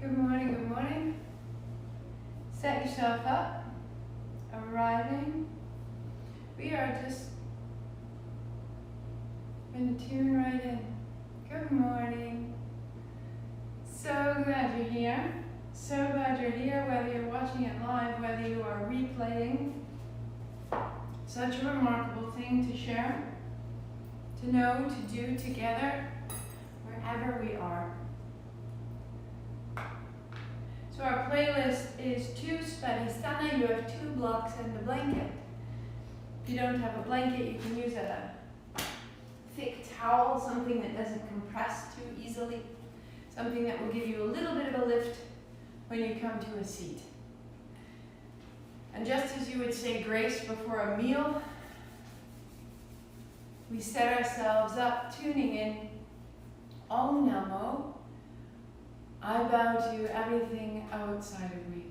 Good morning, good morning. Set yourself up, arriving. We are just going to tune right in. Good morning. So glad you're here. So glad you're here, whether you're watching it live, whether you are replaying. Such a remarkable thing to share, to know, to do together, wherever we are. So our playlist is 2 Svadhistana. You have 2 blocks and a blanket. If you don't have a blanket, you can use a thick towel, something that doesn't compress too easily, something that will give you a little bit of a lift when you come to a seat. And just as you would say grace before a meal, we set ourselves up, tuning in. Om Namo. I bow to everything outside of me,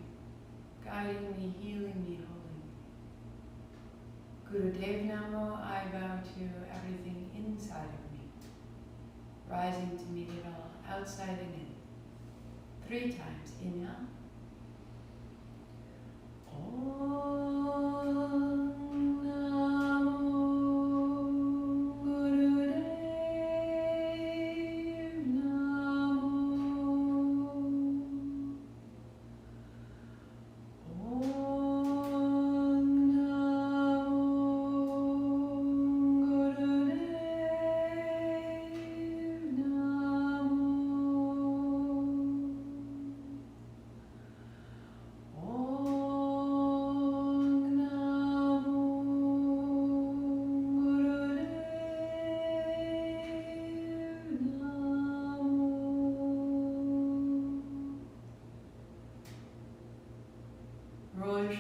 guiding me, healing me, holding me. Gurudev Namo, I bow to everything inside of me, rising to meet it all, outside and in. 3 times, inhale. Om Namo.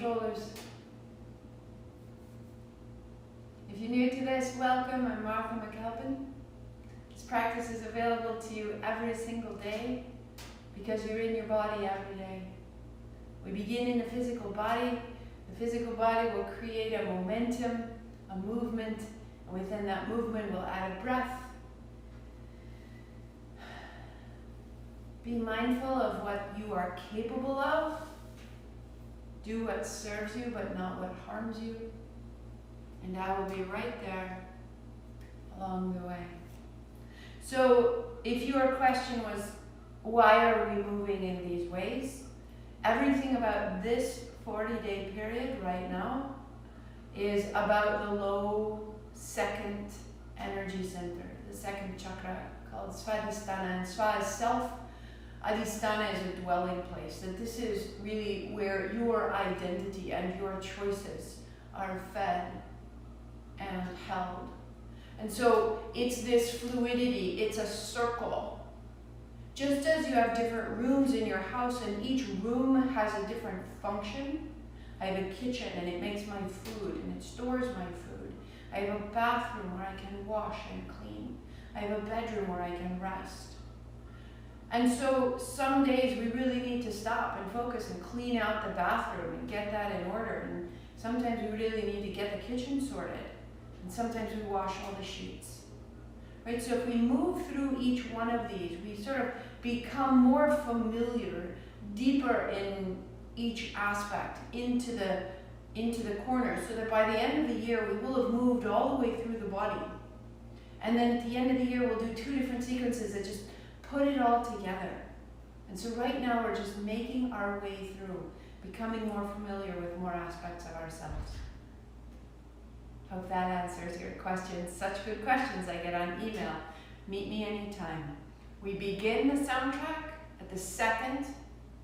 Shoulders. If you're new to this, welcome. I'm Martha McAlpin. This practice is available to you every single day because you're in your body every day. We begin in the physical body. The physical body will create a momentum, a movement, and within that movement we'll add a breath. Be mindful of what you are capable of. Do what serves you, but not what harms you. And I will be right there along the way. So if your question was, why are we moving in these ways? Everything about this 40-day period right now is about the low 2nd energy center, the 2nd chakra called Svadhistana. And Sva is self. Adhistana is a dwelling place, that this is really where your identity and your choices are fed and held. And so it's this fluidity, it's a circle. Just as you have different rooms in your house and each room has a different function. I have a kitchen and it makes my food and it stores my food. I have a bathroom where I can wash and clean. I have a bedroom where I can rest. And so some days we really need to stop and focus and clean out the bathroom and get that in order. And sometimes we really need to get the kitchen sorted. And sometimes we wash all the sheets. Right? So if we move through each one of these, we sort of become more familiar, deeper in each aspect, into the corners, so that by the end of the year we will have moved all the way through the body. And then at the end of the year we'll do 2 different sequences that just put it all together. And so right now we're just making our way through, becoming more familiar with more aspects of ourselves. Hope that answers your questions. Such good questions I get on email. Meet me anytime. We begin the soundtrack at the 2nd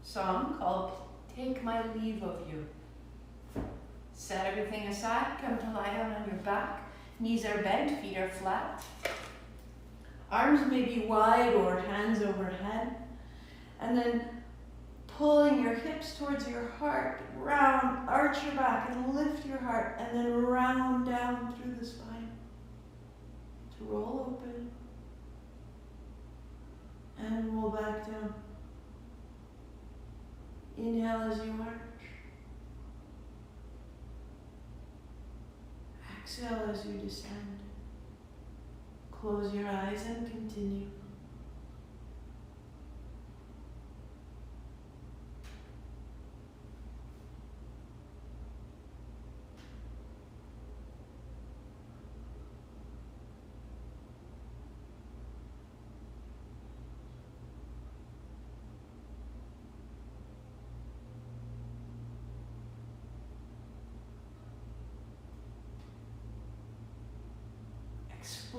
song called Take My Leave of You. Set everything aside, come to lie down on your back. Knees are bent, feet are flat. Arms may be wide or hands overhead. And then pulling your hips towards your heart, round, arch your back and lift your heart, and then round down through the spine to roll open and roll back down. Inhale as you arch. Exhale as you descend. Close your eyes and continue.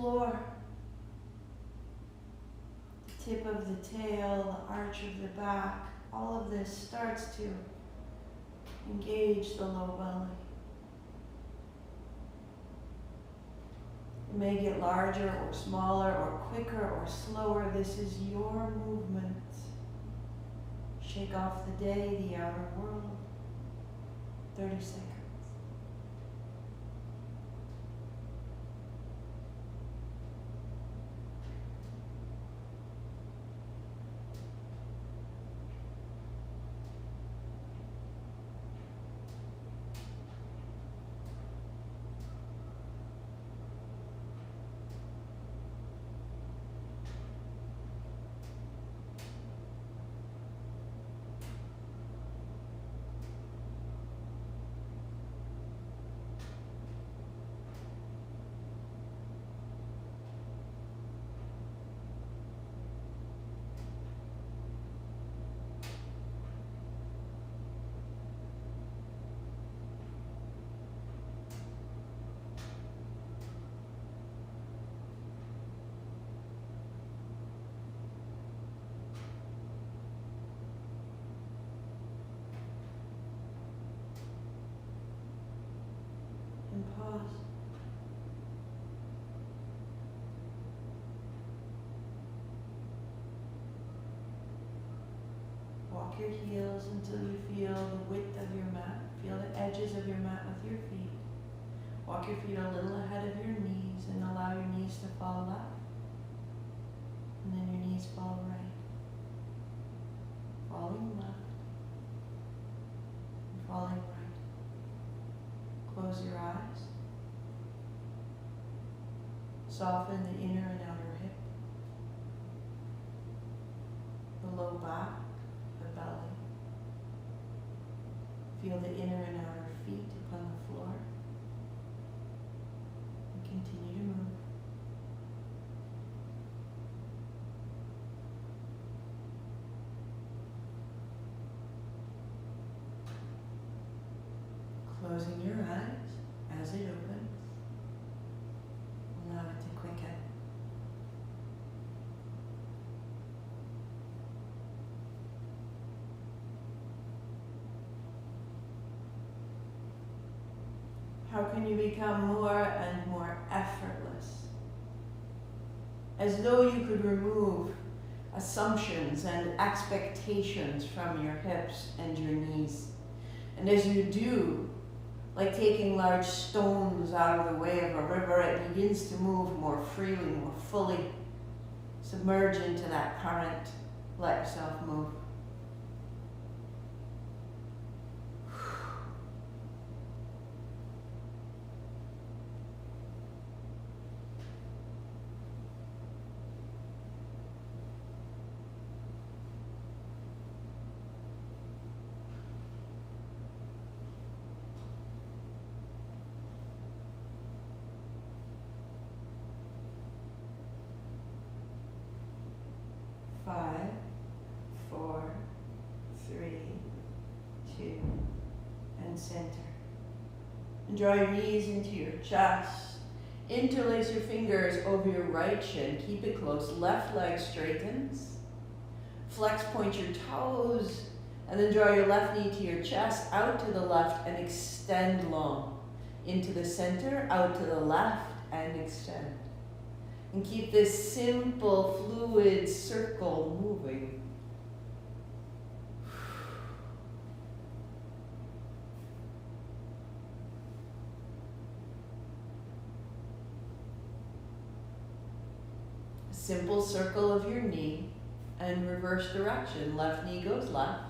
explore the tip of the tail, the arch of the back. All of this starts to engage the low belly. It may get larger or smaller or quicker or slower. This is your movement. Shake off the day, the outer world. 30 seconds. And pause. Walk your heels until you feel the width of your mat. Feel the edges of your mat with your feet. Walk your feet a little ahead of your knees and allow your knees to fall left. And then your knees fall right. Falling left. And falling right. Close your eyes. Soften the inner and outer hip. The low back, the belly. Feel the inner and outer feet upon the floor. And continue to move. Closing your eyes as it opens. Allow it to quicken. How can you become more and more effortless? As though you could remove assumptions and expectations from your hips and your knees. And as you do, like taking large stones out of the way of a river, it begins to move more freely, more fully. Submerge into that current. Let yourself move. Five, 4, 3, 2, and center. And draw your knees into your chest. Interlace your fingers over your right shin. Keep it close. Left leg straightens. Flex, point your toes. And then draw your left knee to your chest, out to the left, and extend long. Into the center, out to the left, and extend. And keep this simple, fluid circle moving. A simple circle of your knee and reverse direction. Left knee goes left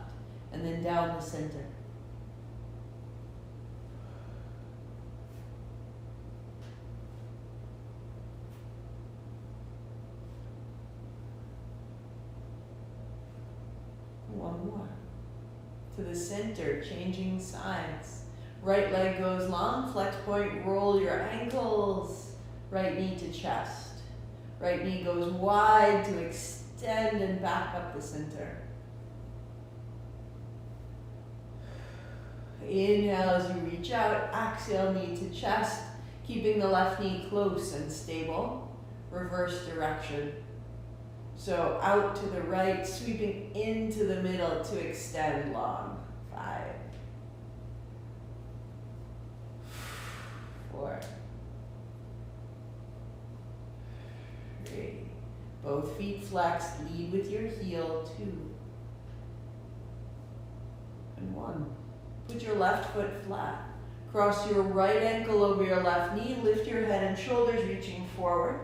and then down the center. One more. To the center, changing sides. Right leg goes long, flex point, roll your ankles. Right knee to chest. Right knee goes wide to extend and back up the center. Inhale as you reach out, exhale knee to chest, keeping the left knee close and stable. reverse direction. So out to the right, sweeping into the middle to extend long. 5, 4, 3. Both feet flex, lead with your heel. 2, and 1. Put your left foot flat. Cross your right ankle over your left knee. Lift your head and shoulders, reaching forward.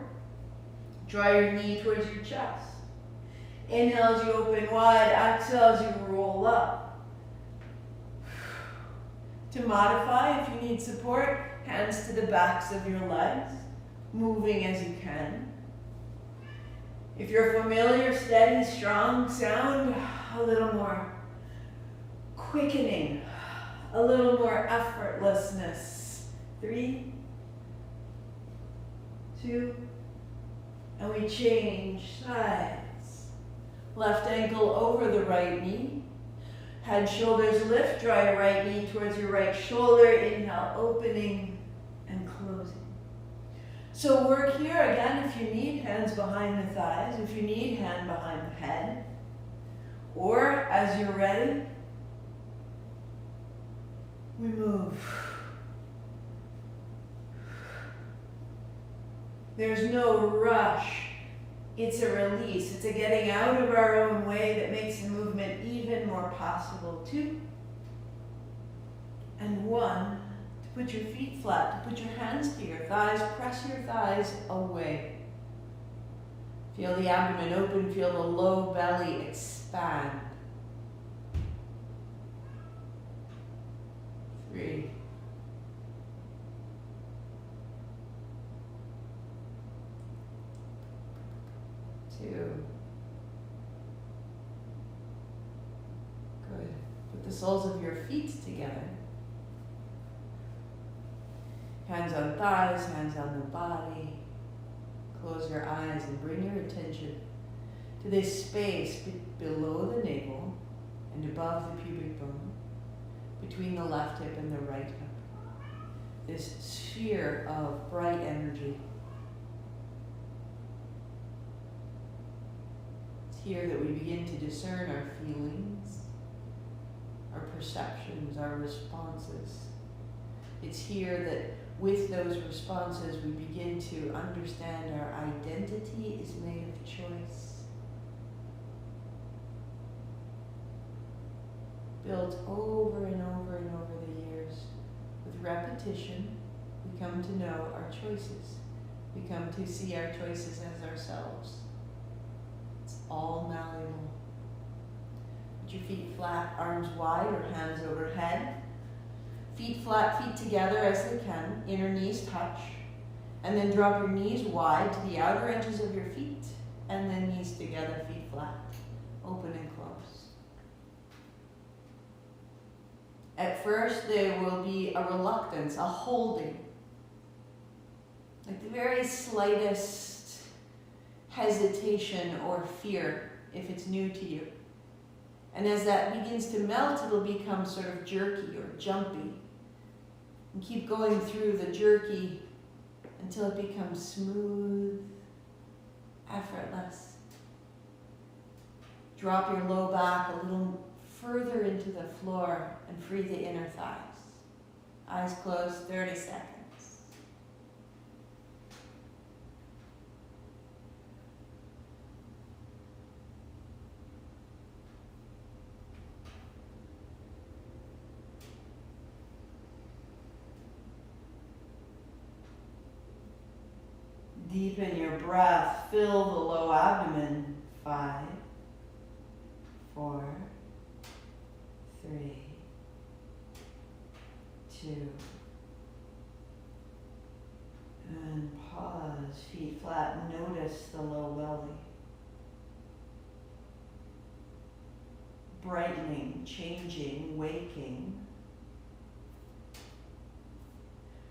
Draw your knee towards your chest. Inhale as you open wide. Exhale as you roll up. To modify, if you need support, hands to the backs of your legs, moving as you can. If you're familiar, steady, strong sound, a little more quickening, a little more effortlessness. 3, 2, and we change sides. Left ankle over the right knee. Head, shoulders lift. Draw your right knee towards your right shoulder. Inhale, opening and closing. So work here again if you need, hands behind the thighs. If you need, hand behind the head. Or as you're ready, we move. There's no rush. It's a release. It's a getting out of our own way that makes the movement even more possible. 2, and 1. To put your feet flat, to put your hands to your thighs, press your thighs away. Feel the abdomen open, feel the low belly expand. 3, 2. Good. Put the soles of your feet together. Hands on thighs, hands on the body. Close your eyes and bring your attention to this space below the navel and above the pubic bone, between the left hip and the right hip. This sphere of bright energy. It's here that we begin to discern our feelings, our perceptions, our responses. It's here that with those responses we begin to understand our identity is made of choice. Built over and over and over the years. With repetition, we come to know our choices. We come to see our choices as ourselves. It's all malleable. Put your feet flat, arms wide or hands overhead. Feet flat, feet together as they can. Inner knees touch. And then drop your knees wide to the outer edges of your feet. And then knees together, feet flat. Open and close. At first, there will be a reluctance, a holding. Like the very slightest hesitation or fear if it's new to you. And as that begins to melt, it'll become sort of jerky or jumpy. And keep going through the jerky until it becomes smooth, effortless. Drop your low back a little further into the floor and free the inner thighs. Eyes closed, 30 seconds. Deepen your breath, fill the low abdomen. 5, 4, 3, 2, and pause, feet flat, notice the low belly. Brightening, changing, waking.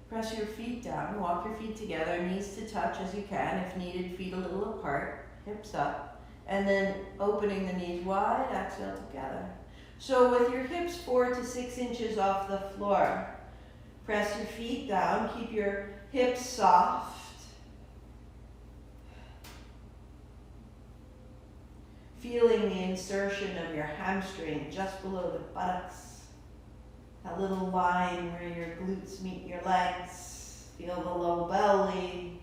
Press your feet down, walk your feet together, knees to touch as you can. If needed, feet a little apart, hips up. And then opening the knees wide, exhale together. So with your hips 4 to 6 inches off the floor, press your feet down, keep your hips soft. Feeling the insertion of your hamstring just below the buttocks. That little line where your glutes meet your legs. Feel the low belly.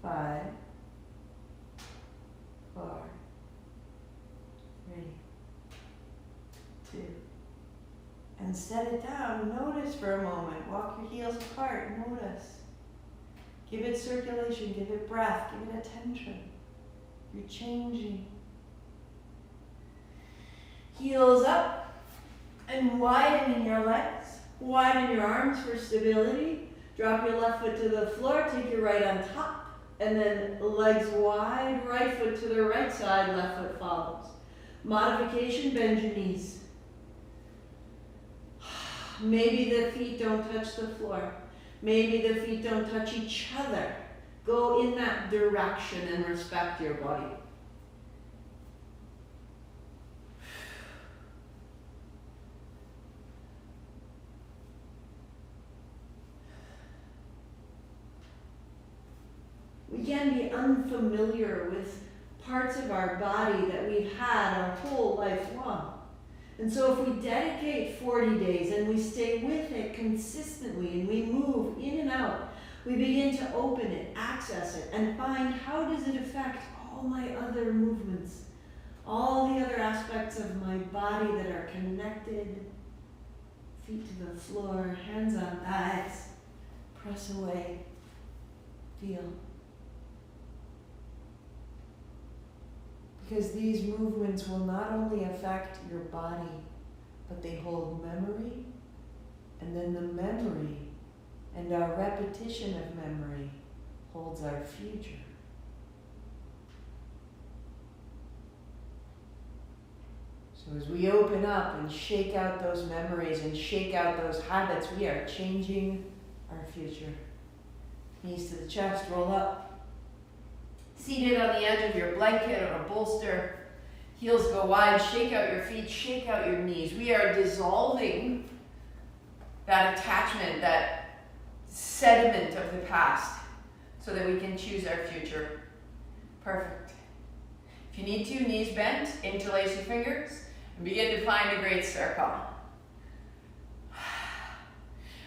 Five, 4, 3, 2. And set it down. Notice for a moment. Walk your heels apart. Notice. Give it circulation. Give it breath. Give it attention. You're changing. Heels up and widening your legs. Widen your arms for stability. Drop your left foot to the floor. Take your right on top. And then legs wide. Right foot to the right side. Left foot follows. Modification, bend your knees. Maybe the feet don't touch the floor. Maybe the feet don't touch each other. Go in that direction and respect your body. We can be unfamiliar with parts of our body that we've had our whole life long. And so if we dedicate 40 days and we stay with it consistently and we move in and out, we begin to open it, access it, and find how does it affect all my other movements, all the other aspects of my body that are connected. Feet to the floor, hands on thighs, press away, feel. Because these movements will not only affect your body, but they hold memory, and then the memory and our repetition of memory holds our future. So as we open up and shake out those memories and shake out those habits, we are changing our future. Knees to the chest, roll up. Seated on the edge of your blanket or a bolster, heels go wide, shake out your feet, shake out your knees. We are dissolving that attachment, that sediment of the past, so that we can choose our future. Perfect. If you need to, knees bent, interlace your fingers, and begin to find a great circle.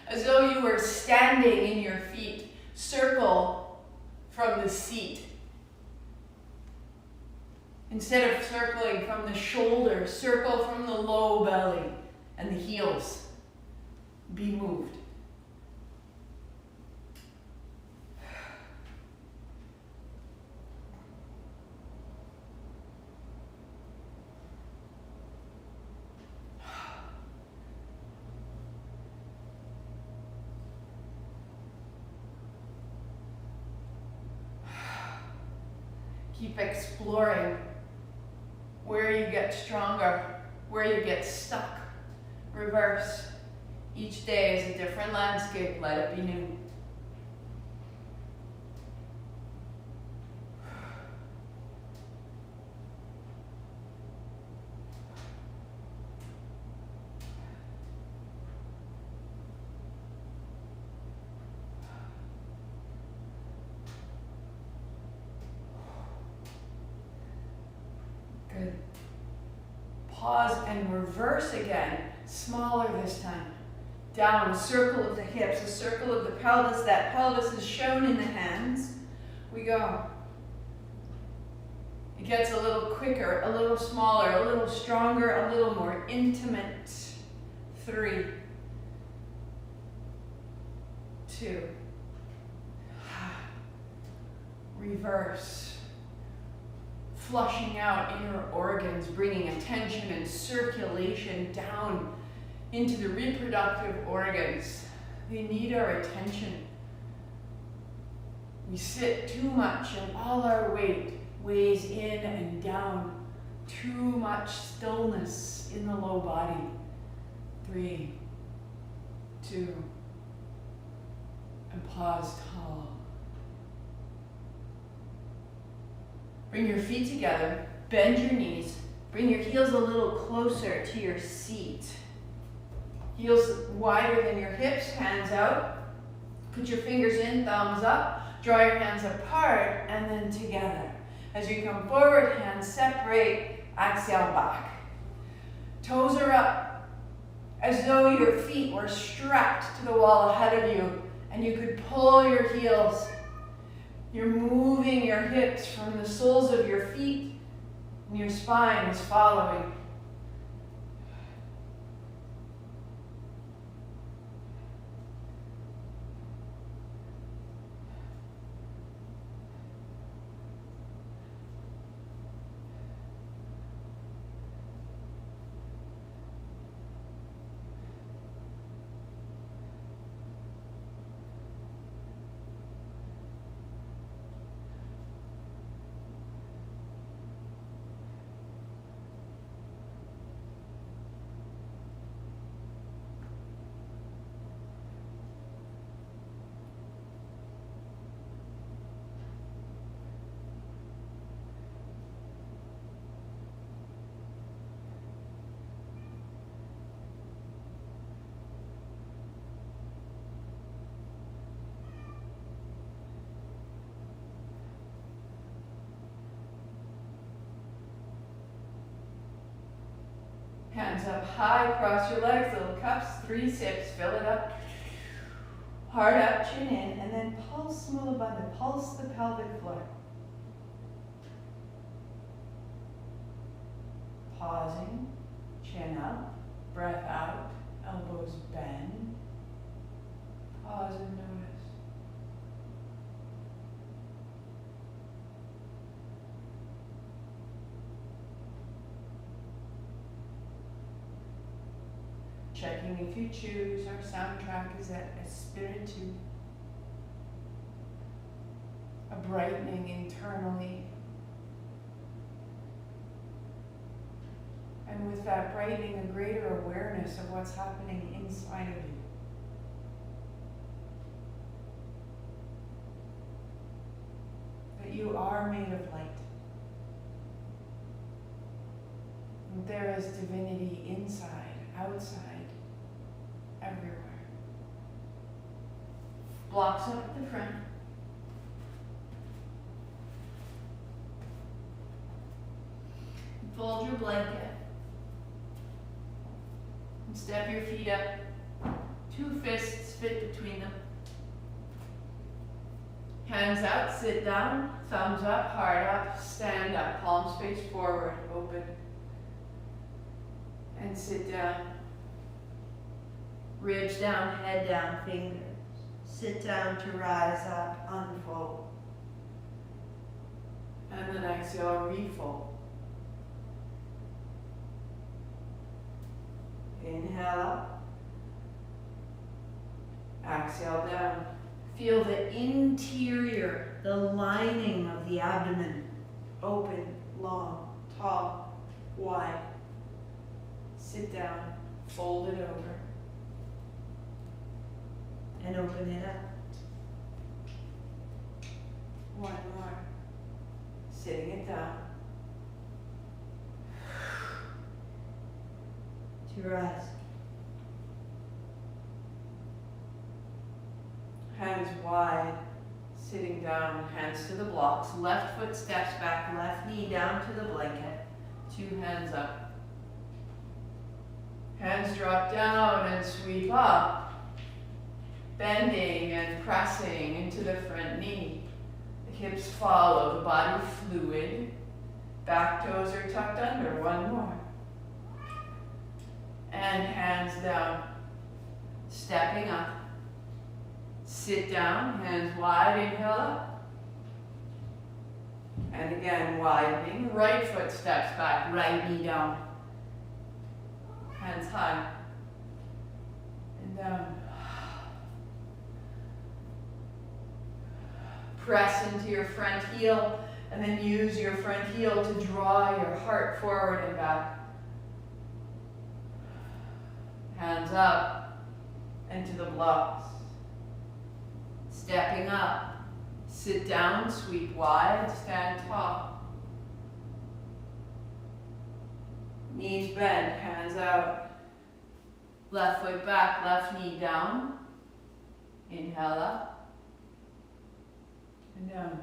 As though you were standing in your feet, circle from the seat. Instead of circling from the shoulder, circle from the low belly and the heels. Be moved. Keep exploring where you get stronger, where you get stuck. Reverse. Each day is a different landscape. Let it be new. Good. Pause and reverse again. Smaller this time. Down, a circle of the hips, a circle of the pelvis. That pelvis is shown in the hands. We go. It gets a little quicker, a little smaller, a little stronger, a little more intimate. 3, 2. Reverse. Flushing out inner organs, bringing attention and circulation down into the reproductive organs. They need our attention. We sit too much and all our weight weighs in and down. Too much stillness in the low body. 3, 2, and pause tall. Bring your feet together, bend your knees, Bring your heels a little closer to your seat. Heels wider than your hips, hands out. Put your fingers in, thumbs up. Draw your hands apart and then together. As you come forward, hands separate, exhale back. Toes are up, as though your feet were strapped to the wall ahead of you and you could pull your heels. You're moving your hips from the soles of your feet and your spine is following. Hands up high, cross your legs, little cups, 3 sips, fill it up. Heart up, chin in, and then pulse Mula Bandha, pulse the pelvic floor. Pausing, chin up, breath out, elbows bend. Pause and notice. Checking if you choose, our soundtrack is at Espiritu. A brightening internally. And with that brightening, a greater awareness of what's happening inside of you. That you are made of light. And there is divinity inside, outside, everywhere. Blocks up at the front. Fold your blanket. And step your feet up. 2 fists fit between them. Hands out, sit down, thumbs up, heart up, stand up, palms face forward, open. And sit down. Ribs down, head down, fingers. Sit down to rise up, unfold. And then exhale, refold. Inhale up. Exhale down. Feel the interior, the lining of the abdomen. Open, long, tall, wide. Sit down, fold it over. And open it up. One more. Sitting it down. To rise. Hands wide, sitting down, hands to the blocks. Left foot steps back, left knee down to the blanket. 2 hands up. Hands drop down and sweep up. Bending and pressing into the front knee. The hips follow, the body fluid. Back toes are tucked under, 1 more. And hands down. Stepping up. Sit down, hands wide, inhale up. And again, widening. Right foot steps back, right knee down. Hands high. And down. Press into your front heel, and then use your front heel to draw your heart forward and back. Hands up and to the blocks. Stepping up. Sit down, sweep wide, stand tall. Knees bent, hands out. Left foot back, left knee down. Inhale up and down.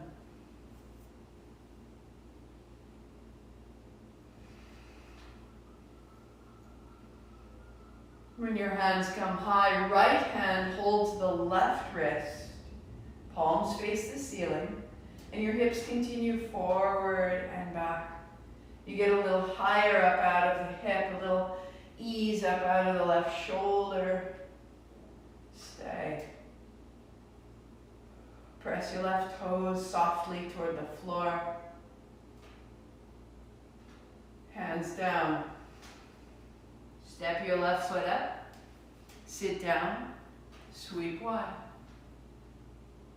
When your hands come high, right hand holds the left wrist. Palms face the ceiling. And your hips continue forward and back. You get a little higher up out of the hip, a little ease up out of the left shoulder. Stay. Press your left toes softly toward the floor. Hands down. Step your left foot up. Sit down. Sweep wide.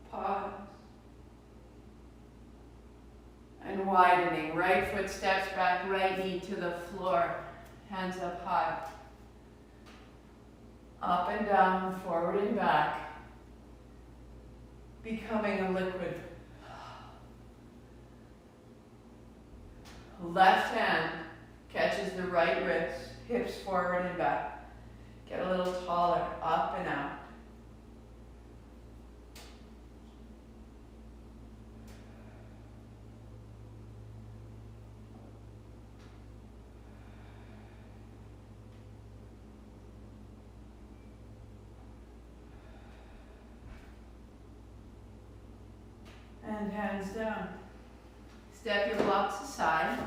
Pause. And widening. Right foot steps back, right knee to the floor. Hands up high. Up and down, forward and back. Becoming a liquid. Left hand catches the right wrist, hips forward and back. Get a little taller, up and out. And hands down. Step your blocks aside.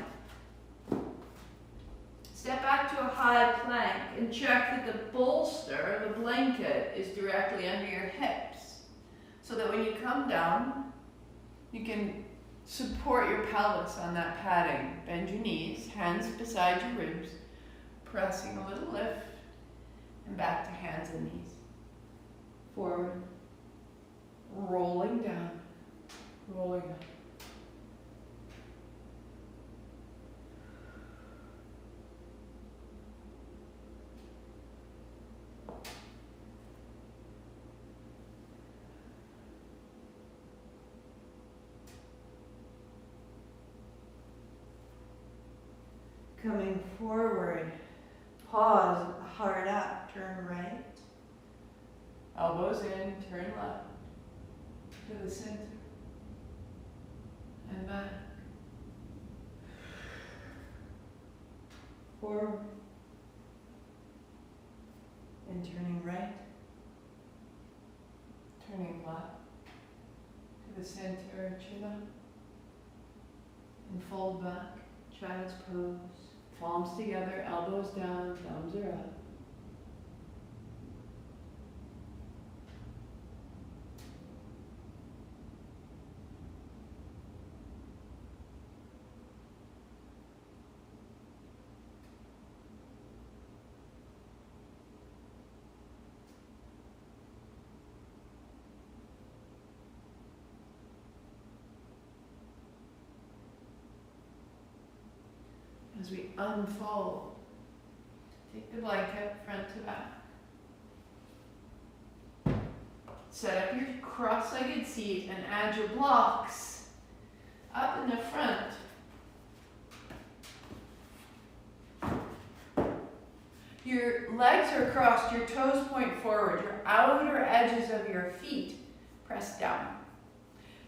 Step back to a high plank and check that the bolster, the blanket, is directly under your hips. So that when you come down, you can support your pelvis on that padding. Bend your knees, hands beside your ribs, pressing a little lift, and back to hands and knees. Forward, rolling down. Rolling up. Coming forward, pause, hard up, turn right. Elbows in, turn left to the center. And back. Forward. And turning right. Turning left to the center, chin up. And fold back, child's pose. Palms together, elbows down, thumbs are up. As we unfold, take the blanket front to back. Set up your cross-legged seat and add your blocks up in the front. Your legs are crossed, your toes point forward, your outer edges of your feet press down.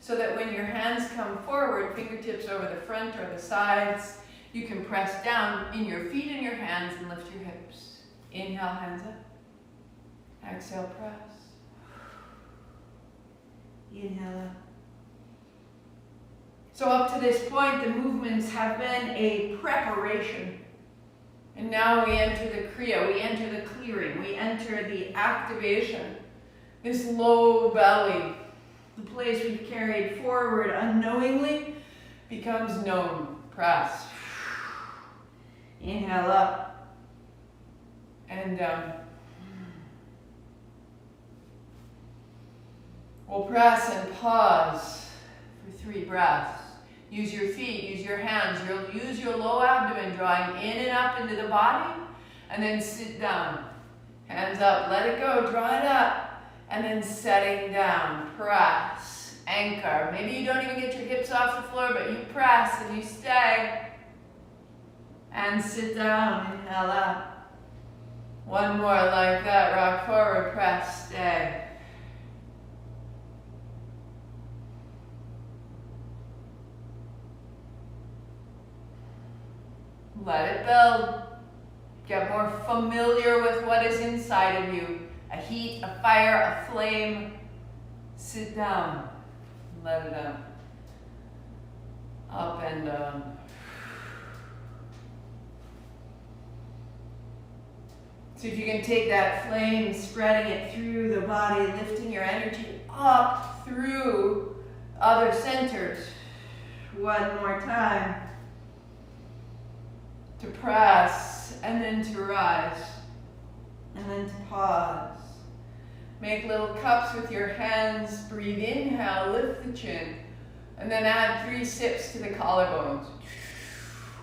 So that when your hands come forward, fingertips over the front or the sides, you can press down in your feet and your hands and lift your hips. Inhale, hands up. Exhale, press. Inhale up. So up to this point, the movements have been a preparation. And now we enter the kriya, we enter the clearing, we enter the activation. This low belly, the place we've carried forward unknowingly, becomes known. Press. Inhale up and down. We'll press and pause for 3 breaths. Use your feet, use your hands. You'll use your low abdomen, drawing in and up into the body, and then sit down. Hands up, let it go, draw it up, and then setting down. Press, anchor. Maybe you don't even get your hips off the floor, but you press and you stay. And sit down, inhale up. One more like that, rock forward, press, stay. Let it build. Get more familiar with what is inside of you. A heat, a fire, a flame. Sit down. Let it out. Up and down. So if you can take that flame, spreading it through the body, lifting your energy up through other centers. One more time. To press, and then to rise, and then to pause. Make little cups with your hands. Breathe, inhale, lift the chin, and then add 3 sips to the collarbones.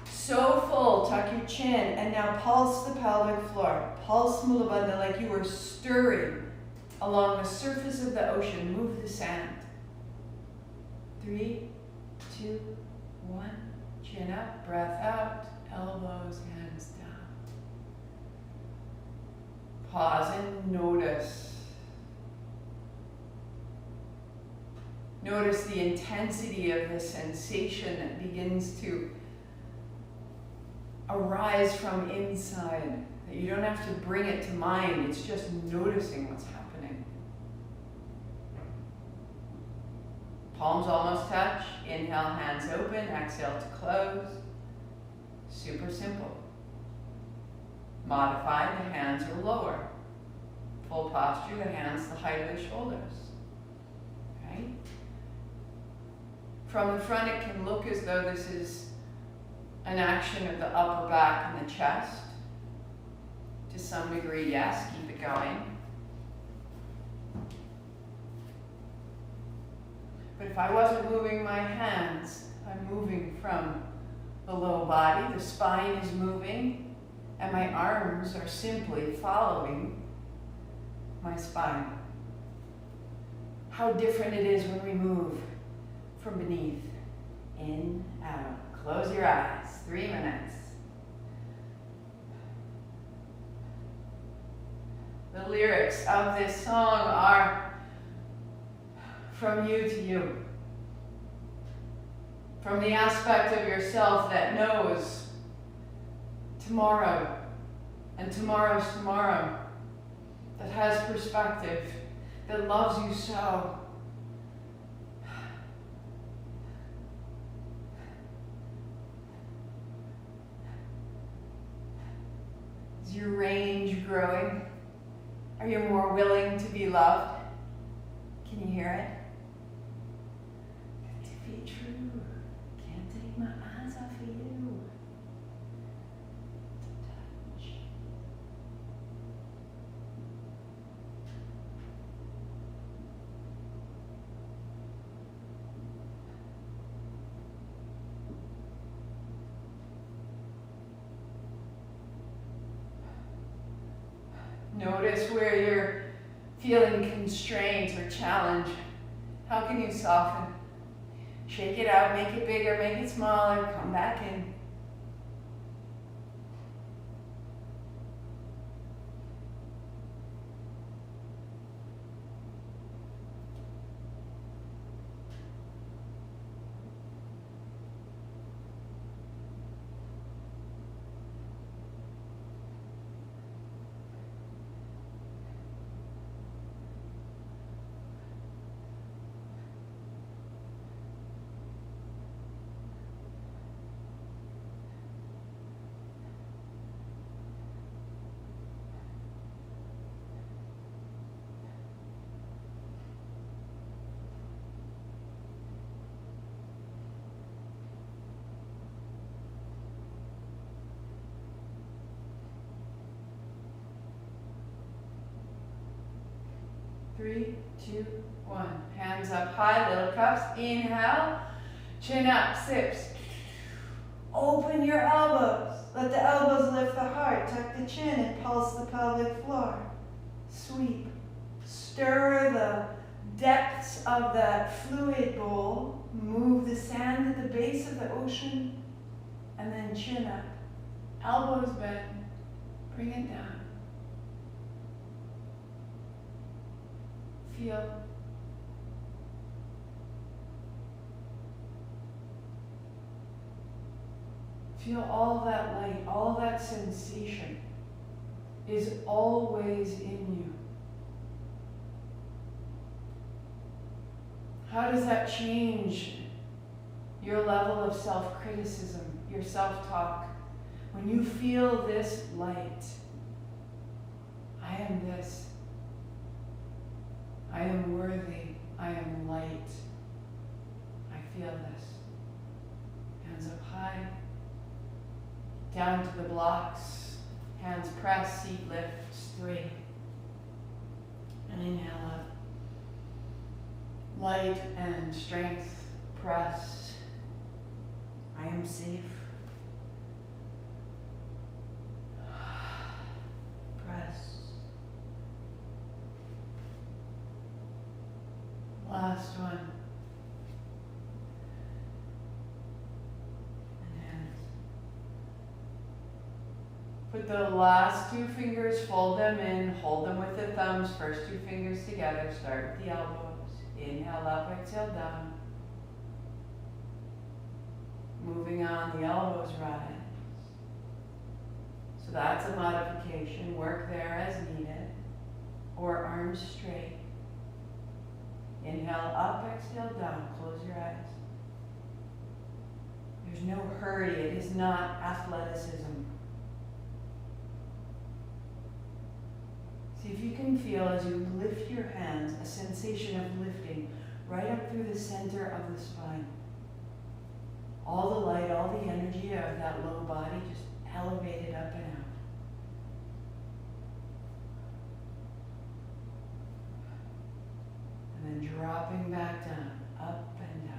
So full, tuck your chin, and now pulse the pelvic floor. Pulse Mula Bandha like you were stirring along the surface of the ocean. Move the sand. 3, 2, 1. Chin up, breath out, elbows, hands down. Pause and notice. Notice the intensity of the sensation that begins to arise from inside. That you don't have to bring it to mind, it's just noticing what's happening. Palms almost touch. Inhale, hands open. Exhale to close. Super simple. Modify, the hands are lower. Full posture, the hands the height of the shoulders. Okay? From the front, it can look as though this is an action of the upper back and the chest. To some degree, yes, keep it going. But if I wasn't moving my hands, I'm moving from the low body, the spine is moving, and my arms are simply following my spine. How different it is when we move from beneath. In, out. Close your eyes. 3 minutes. The lyrics of this song are from you to you. From the aspect of yourself that knows tomorrow and tomorrow's tomorrow, that has perspective, that loves you so. Is your range growing? Are you more willing to be loved? Can you hear it? Got to be true. Can't take my eyes off of you. Touch. Notice where you're feeling constraint or challenge. How can you soften? Shake it out, make it bigger, make it smaller, come back in. Three, two, one. Hands up high, little cups. Inhale, chin up, sips. Open your elbows. Let the elbows lift the heart. Tuck the chin and pulse the pelvic floor. Sweep. Stir the depths of that fluid bowl. Move the sand at the base of the ocean. And then chin up. Elbows bent. Bring it down. Feel. Feel all that light, all that sensation is always in you. How does that change your level of self-criticism, your self-talk? When you feel this light, I am this. I am worthy. I am light. I feel this. Hands up high. Down to the blocks. Hands press, seat lifts. 3. And inhale up. Light and strength. Press. I am safe. Press. Last one. And hands. Put the last 2 fingers, fold them in, hold them with the thumbs, first 2 fingers together, start with the elbows. Inhale up, exhale down. Moving on, the elbows rise. So that's a modification. Work there as needed. Or arms straight. Inhale up, exhale down. Close your eyes. There's no hurry. It is not athleticism. See if you can feel as you lift your hands a sensation of lifting right up through the center of the spine. All the light, all the energy of that low body just elevated up and out. And then dropping back down, up and down.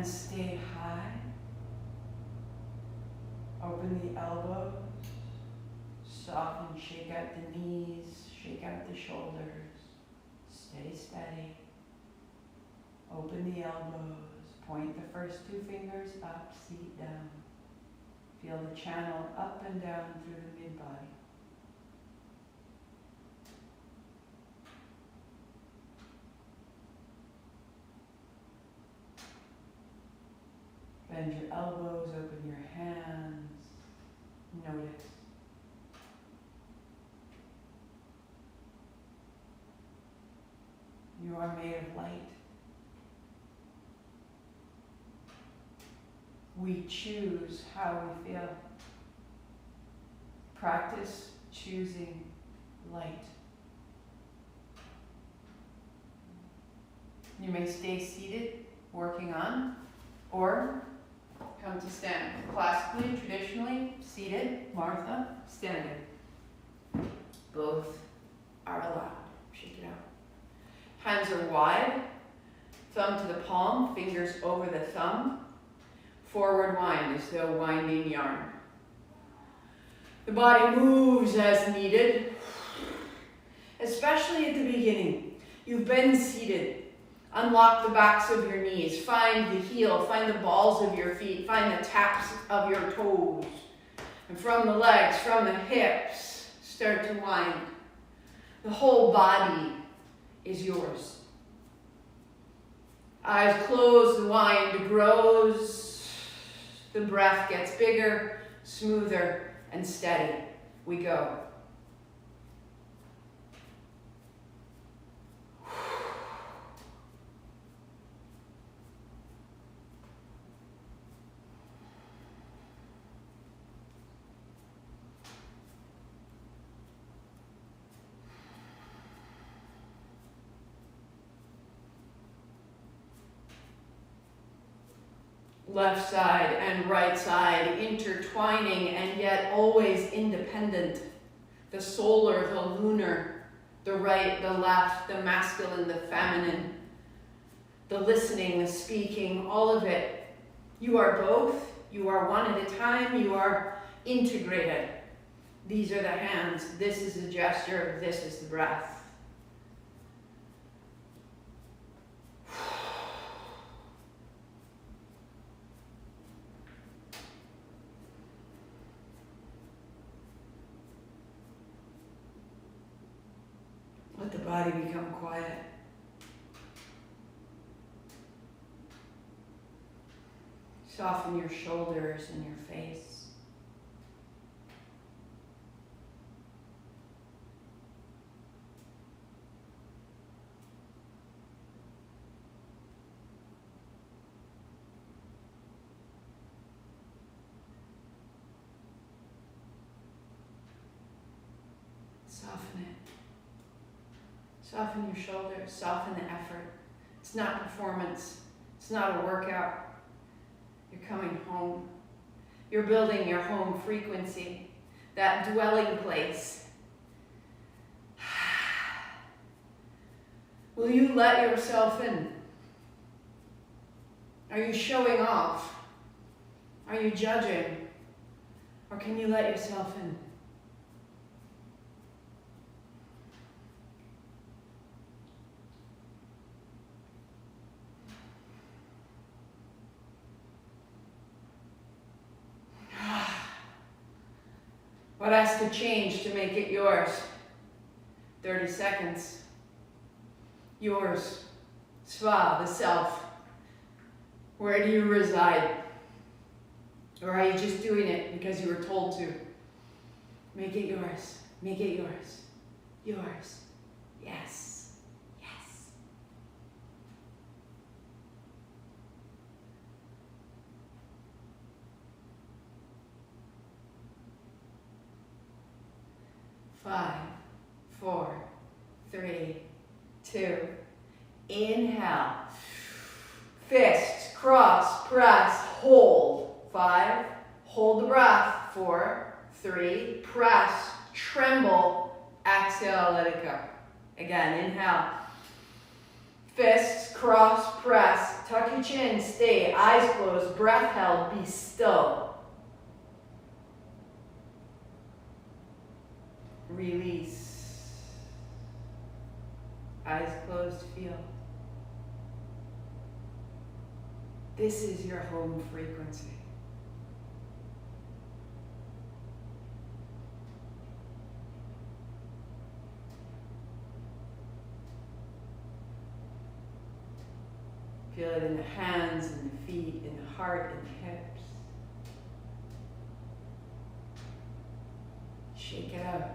Stay high. Open the elbows. Soften, shake out the knees, shake out the shoulders. Stay steady. Open the elbows. Point the first 2 fingers up, seat down. Feel the channel up and down through the mid-body. Bend your elbows, open your hands. Notice. You are made of light. We choose how we feel. Practice choosing light. You may stay seated, working on, or come to stand. Classically, traditionally, seated, Martha, standing. Both are allowed. Shake it out. Hands are wide, thumb to the palm, fingers over the thumb. Forward wind as though winding yarn. The body moves as needed, especially at the beginning. You've been seated. Unlock the backs of your knees. Find the heel. Find the balls of your feet. Find the taps of your toes. And from the legs, from the hips, start to wind. The whole body is yours. Eyes closed, the wind grows. The breath gets bigger, smoother, and steady. We go. left side and right side intertwining and yet always independent. The solar, the lunar, the right, the left, the masculine, the feminine, the listening, the speaking, all of it. You are both. You are one at a time. You are integrated. These are the hands. This is the gesture. This is the breath. Let the body become quiet. Soften your shoulders and your face. Soften it. Soften your shoulders, soften the effort. It's not performance. It's not a workout. You're coming home. You're building your home frequency, that dwelling place. Will you let yourself in? Are you showing off? Are you judging? Or can you let yourself in? What has to change to make it yours? 30 seconds. Yours. Sva, the self. Where do you reside? Or are you just doing it because you were told to? Make it yours. Make it yours. Yours. Yes. Yes. Five, 4, 3, 2. Inhale. Fists, cross, press, hold. 5. Hold the breath. 4, 3. Press, tremble. Exhale, let it go. Again, inhale. Fists, cross, press. Tuck your chin, stay. Eyes closed, breath held, be still. Release. Eyes closed, feel. This is your home frequency. Feel it in the hands and the feet, in the heart and the hips. Shake it out.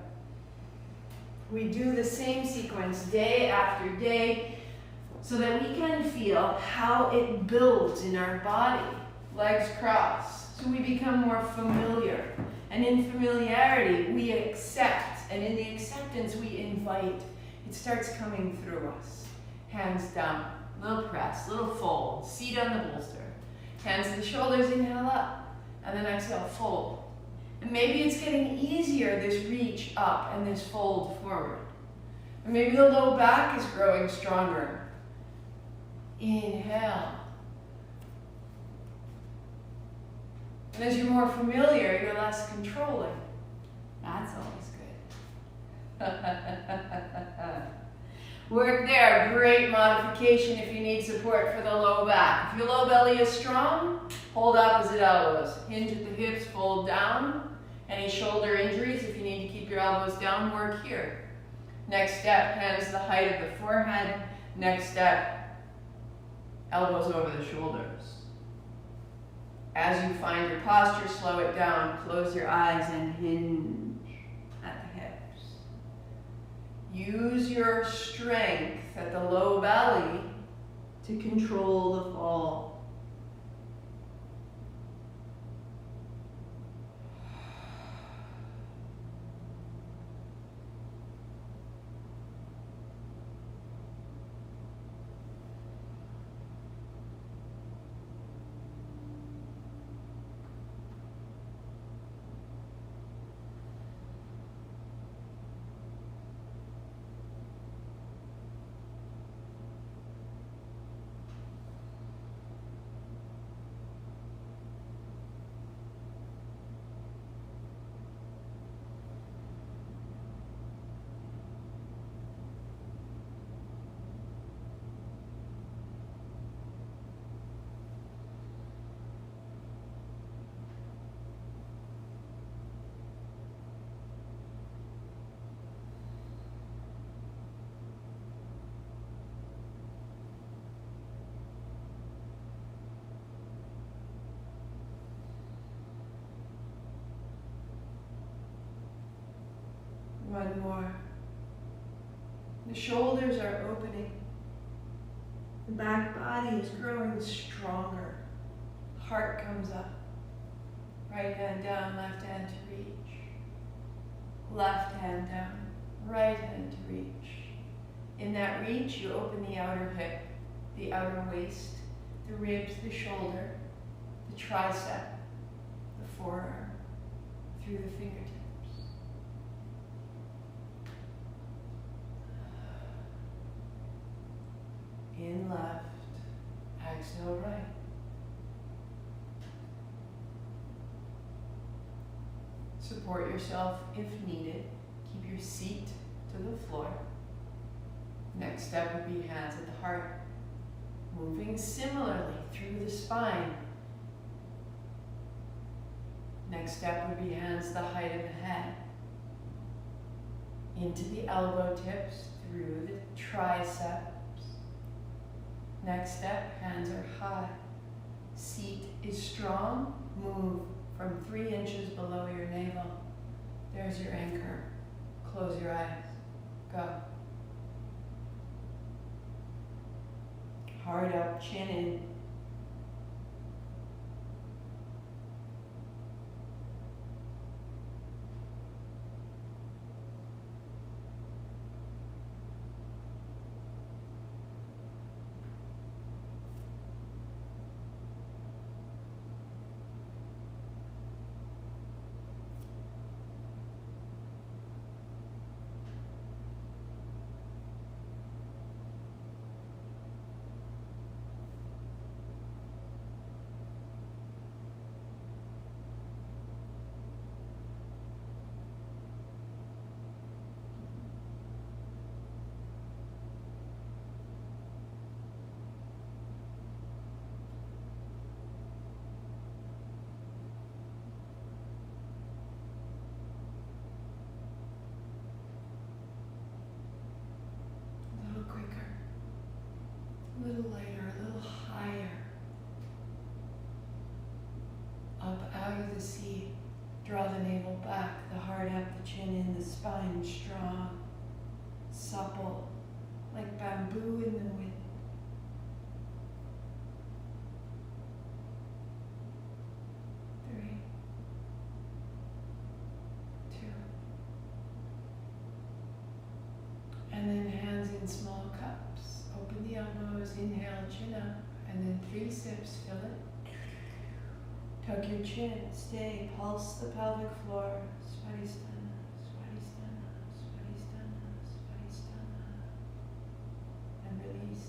We do the same sequence day after day so that we can feel how it builds in our body. Legs crossed. So we become more familiar. And in familiarity, we accept. And in the acceptance, we invite. It starts coming through us. Hands down. Little press, little fold. Seat on the bolster. Hands to the shoulders, inhale up. And then exhale, fold. And maybe it's getting easier, this reach up and this fold forward. Or maybe the low back is growing stronger. Inhale. And as you're more familiar, you're less controlling. That's always good. Work there. Great modification if you need support for the low back. If your low belly is strong, hold opposite elbows. Hinge at the hips, fold down. Any shoulder injuries, if you need to keep your elbows down, work here. Next step, hands to the height of the forehead. Next step, elbows over the shoulders. As you find your posture, slow it down. Close your eyes and hinge at the hips. Use your strength at the low belly to control the fall. One more. The shoulders are opening. The back body is growing stronger. Heart comes up. Right hand down, left hand to reach. Left hand down, right hand to reach. In that reach, you open the outer hip, the outer waist, the ribs, the shoulder, the tricep, the forearm, through the fingertips. In left, exhale right. Support yourself if needed. Keep your seat to the floor. Next step would be hands at the heart. Moving similarly through the spine. Next step would be hands the height of the head. Into the elbow tips, through the triceps. Next step, hands are high. Seat is strong. Move from 3 inches below your navel. There's your anchor. Close your eyes. Go. Heart up, chin in. A little lighter, a little higher. Up out of the seat. Draw the navel back, the heart up, the chin in, the spine strong, supple, like bamboo in the wind. Three, two, and then hands in small cups. Open the elbows, inhale, chin up, and then 3 sips, fill it. Tuck your chin, stay, pulse the pelvic floor. Svadhistana, Svadhistana, Svadhistana, Svadhistana. And release,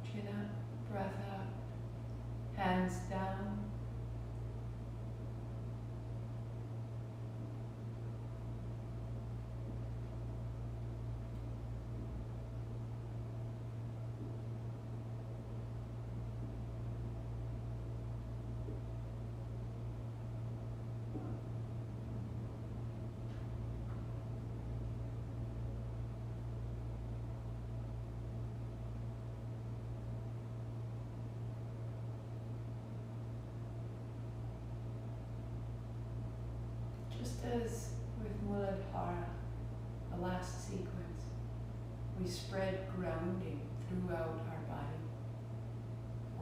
chin up, breath out, hands down. Just as with Muladhara, the last sequence, we spread grounding throughout our body.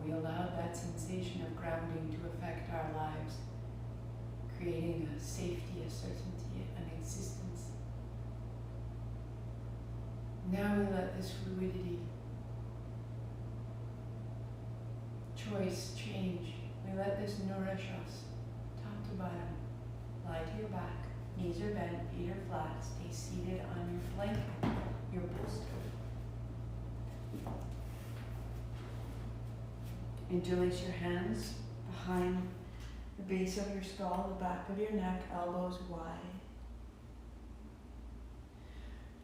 We allowed that sensation of grounding to affect our lives, creating a safety, a certainty, an existence. Now we let this fluidity, choice, change, we let this nourish us, top to bottom. Lie to your back, knees are bent, feet are flat, stay seated on your blanket, your bolster. Interlace your hands behind the base of your skull, the back of your neck, elbows wide.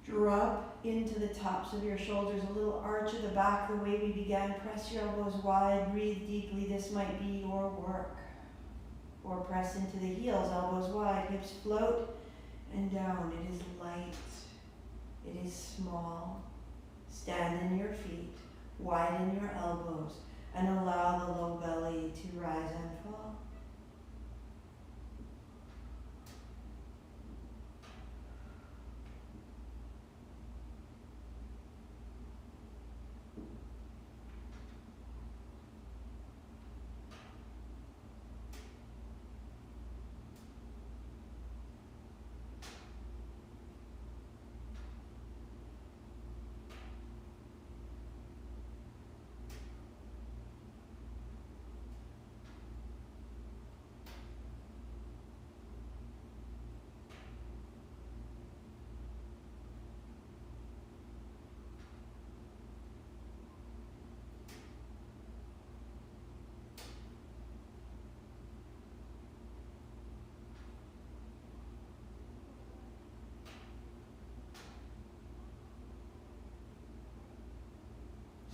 Drop into the tops of your shoulders, a little arch at the back, the way we began. Press your elbows wide, breathe deeply. This might be your work. Or press into the heels, elbows wide, hips float and down. It is light. It is small. Stand in your feet, widen your elbows, and allow the low belly to rise and fall.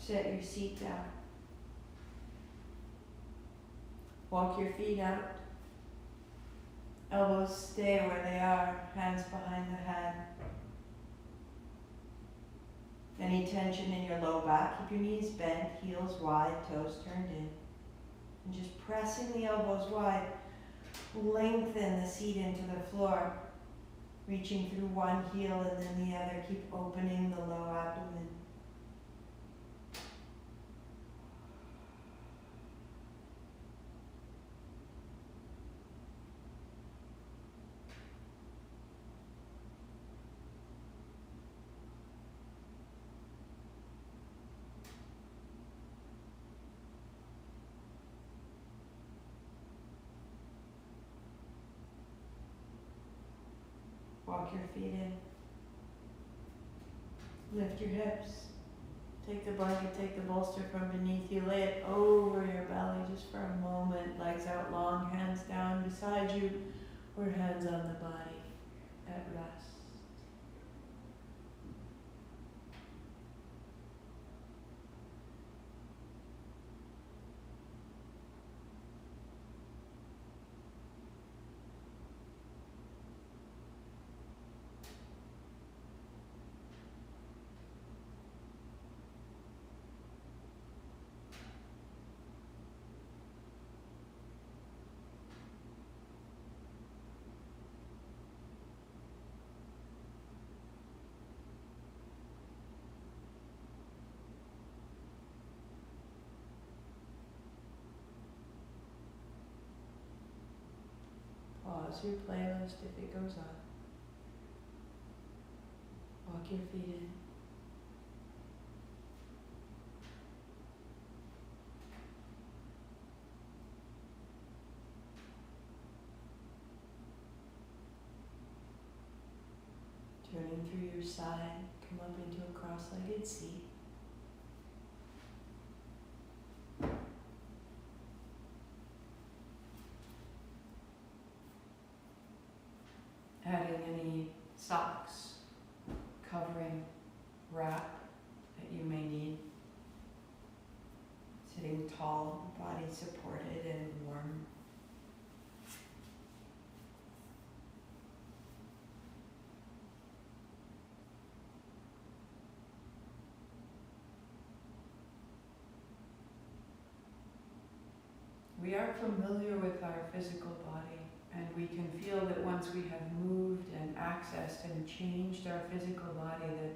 Set your seat down. Walk your feet out. Elbows stay where they are, hands behind the head. Any tension in your low back, keep your knees bent, heels wide, toes turned in. And just pressing the elbows wide, lengthen the seat into the floor. Reaching through one heel and then the other, keep opening the low abdomen. Walk your feet in. Lift your hips. Take the blanket, take the bolster from beneath you. Lay it over your belly just for a moment. Legs out long, hands down beside you, or hands on the body at rest. Pause your playlist if it goes on. Walk your feet in. Turning through your side, come up into a cross-legged seat. Adding any socks, covering, wrap that you may need. Sitting tall, body supported and warm. We are familiar with our physical body, and we can feel that once we have moved and accessed and changed our physical body, that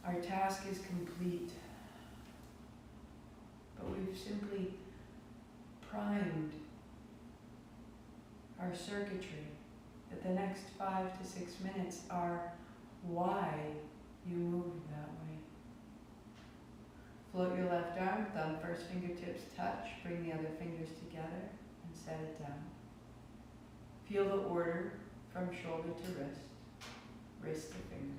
our task is complete. But we've simply primed our circuitry, that the next 5 to 6 minutes are why you moved that way. Float your left arm, thumb first fingertips touch, bring the other fingers together and set it down. Feel the order from shoulder to wrist, wrist to finger.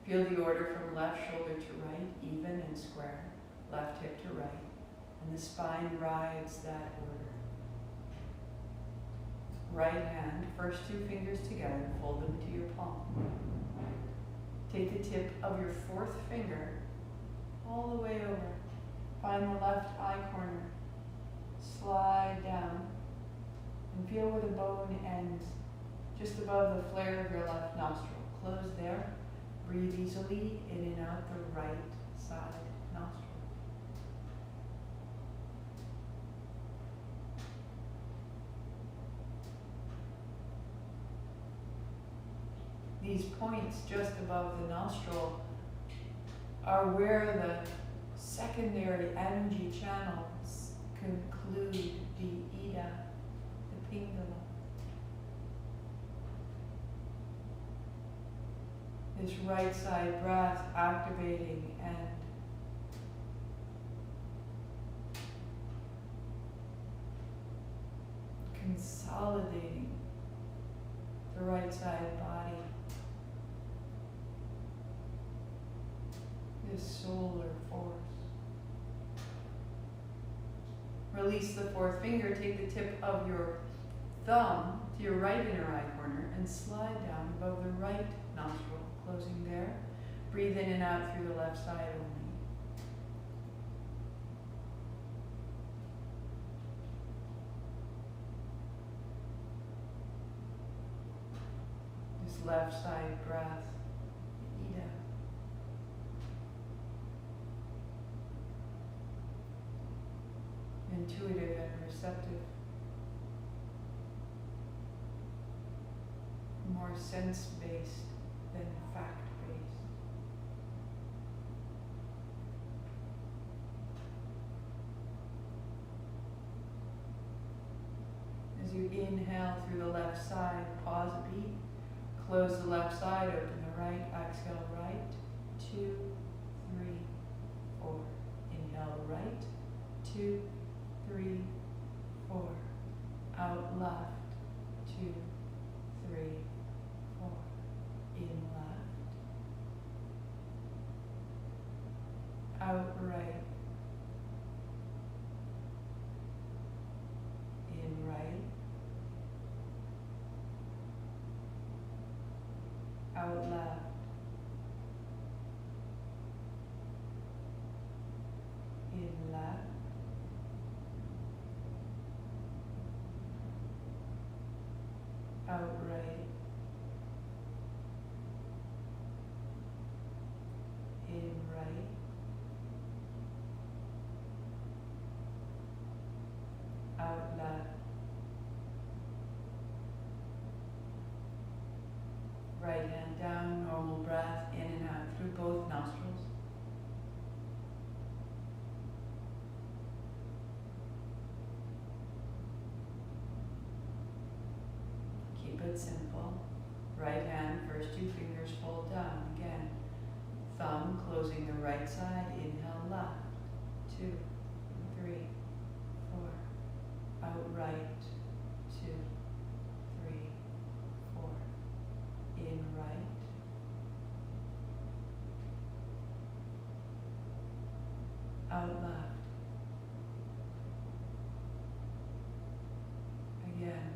Feel the order from left shoulder to right, even and square, left hip to right, and the spine rides that order. Right hand, first 2 fingers together, fold them to your palm. Take the tip of your 4th finger all the way over. Find the left eye corner. Slide down and feel where the bone ends, just above the flare of your left nostril. Close there. Breathe easily in and out the right side nostril. These points just above the nostril are where the secondary energy channels conclude the Ida, the Pingala. This right side breath activating and consolidating the right side body. This solar force. Release the 4th finger, take the tip of your thumb to your right inner eye corner and slide down above the right nostril, closing there. Breathe in and out through the left side only. This left side breath, Ida. Intuitive and receptive. More sense-based than fact-based. As you inhale through the left side, pause a beat. Close the left side, open the right, exhale right. 2, 3, 4. Inhale right. 2, 3, 4. Out left. 2, 3, 4. In left. Out right. In right. Out left. In left. Out right. In right. Out left. Right hand down, normal breath in and out through both nostrils. Keep it simple. Right hand, first 2 fingers fold down. Again, thumb closing the right side, inhale left. 2, 3, 4. Out right. 2, 3, 4. In right. Out left. Again.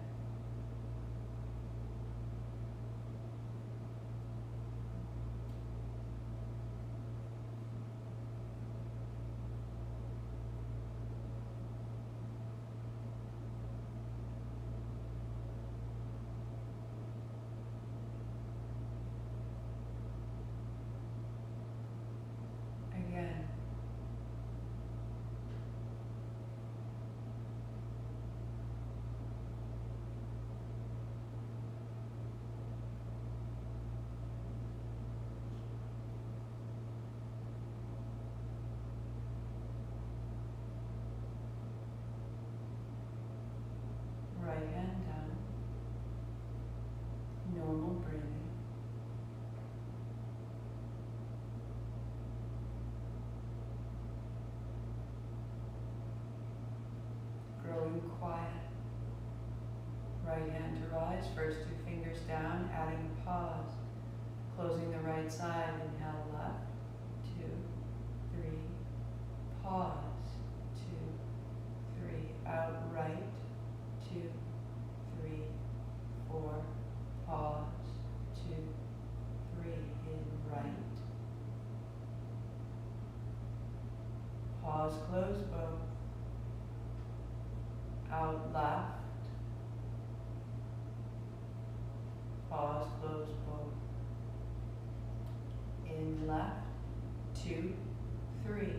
Again. Right hand down. Normal breathing. Growing quiet. Right hand to rise, first 2 fingers down, adding a pause. Closing the right side, inhale left. 2, 3, pause. 2, 3, out right. 2, 3, 4, pause. 2, 3, in right. Pause, close both. Out left. Pause, close both. In left. 2, 3,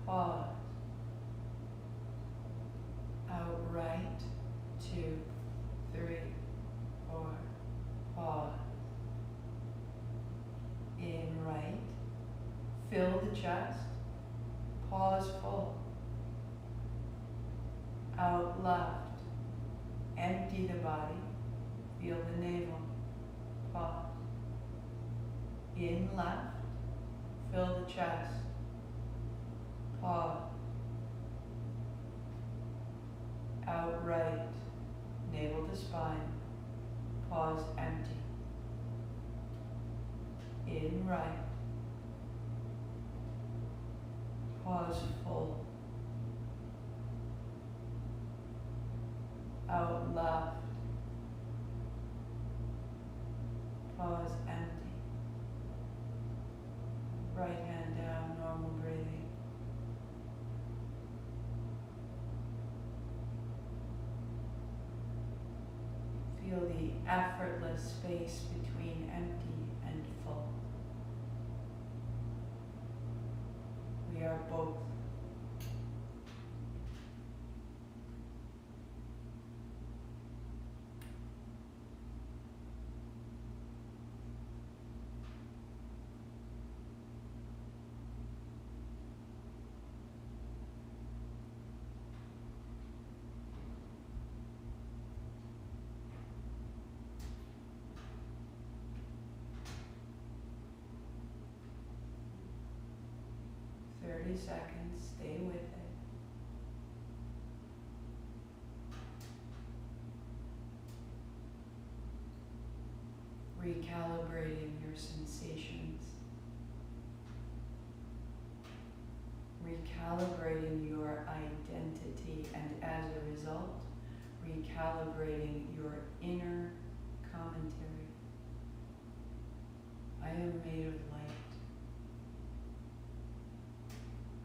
pause. Out right. 2, 3, 4, pause. In right. Fill the chest. Pause full. Out left. Empty the body. Feel the navel. Pause. In left. Fill the chest. Pause. Out right. Navel to spine. Pause empty. In right. Pause full. Out left. Pause empty. feel the effortless space between empty and full. We are both. Seconds, stay with it. Recalibrating your sensations. Recalibrating your identity, and as a result, recalibrating your inner commentary. I am made of light.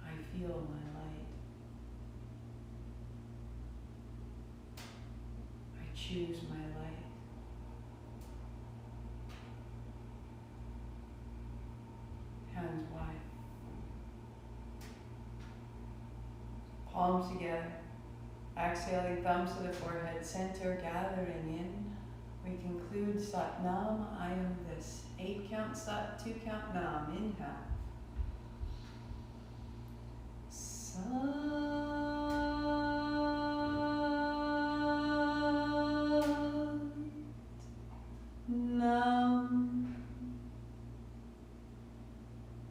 I feel my light. I choose my light. Hands wide. Palms together. Exhaling, thumbs to the forehead, center gathering in. We conclude Sat Nam, I am this. 8 count Sat, 2 count Nam. Inhale. Sat Nam.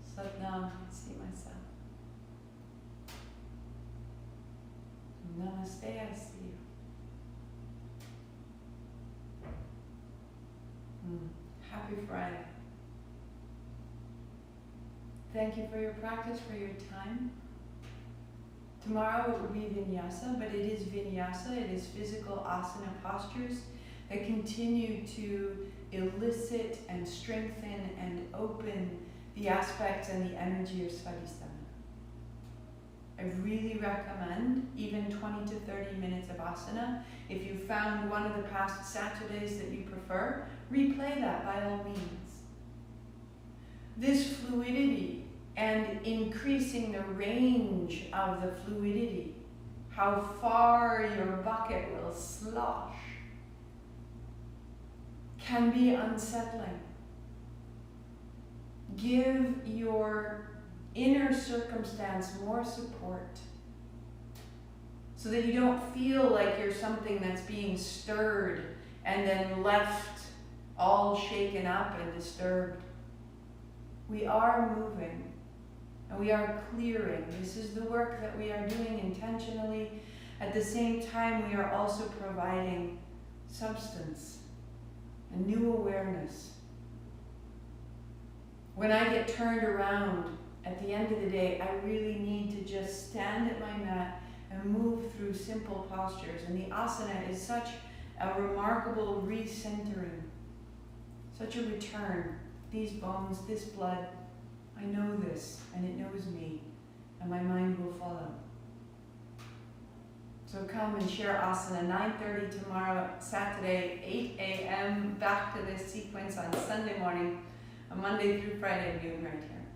Sat Nam, I see myself. Namaste, I see you. Happy Friday. Thank you for your practice, for your time. Tomorrow it will be vinyasa, but it is vinyasa, it is physical asana postures that continue to elicit and strengthen and open the aspects and the energy of Svadhistana. I really recommend even 20 to 30 minutes of asana. If you found one of the past Saturdays that you prefer, replay that by all means. This fluidity and increasing the range of the fluidity, how far your bucket will slosh, can be unsettling. Give your inner circumstance more support so that you don't feel like you're something that's being stirred and then left all shaken up and disturbed. We are moving and we are clearing. This is the work that we are doing intentionally. At the same time, we are also providing substance, a new awareness. When I get turned around at the end of the day, I really need to just stand at my mat and move through simple postures. And the asana is such a remarkable recentering, such a return. These bones, this blood, I know this, and it knows me, and my mind will follow. So come and share asana, 9:30 tomorrow, Saturday, 8 a.m., back to this sequence on Sunday morning, on Monday through Friday, noon right here.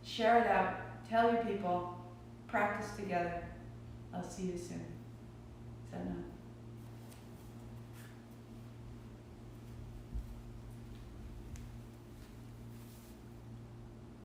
Share it out, tell your people, practice together. I'll see you soon. Sat Nam.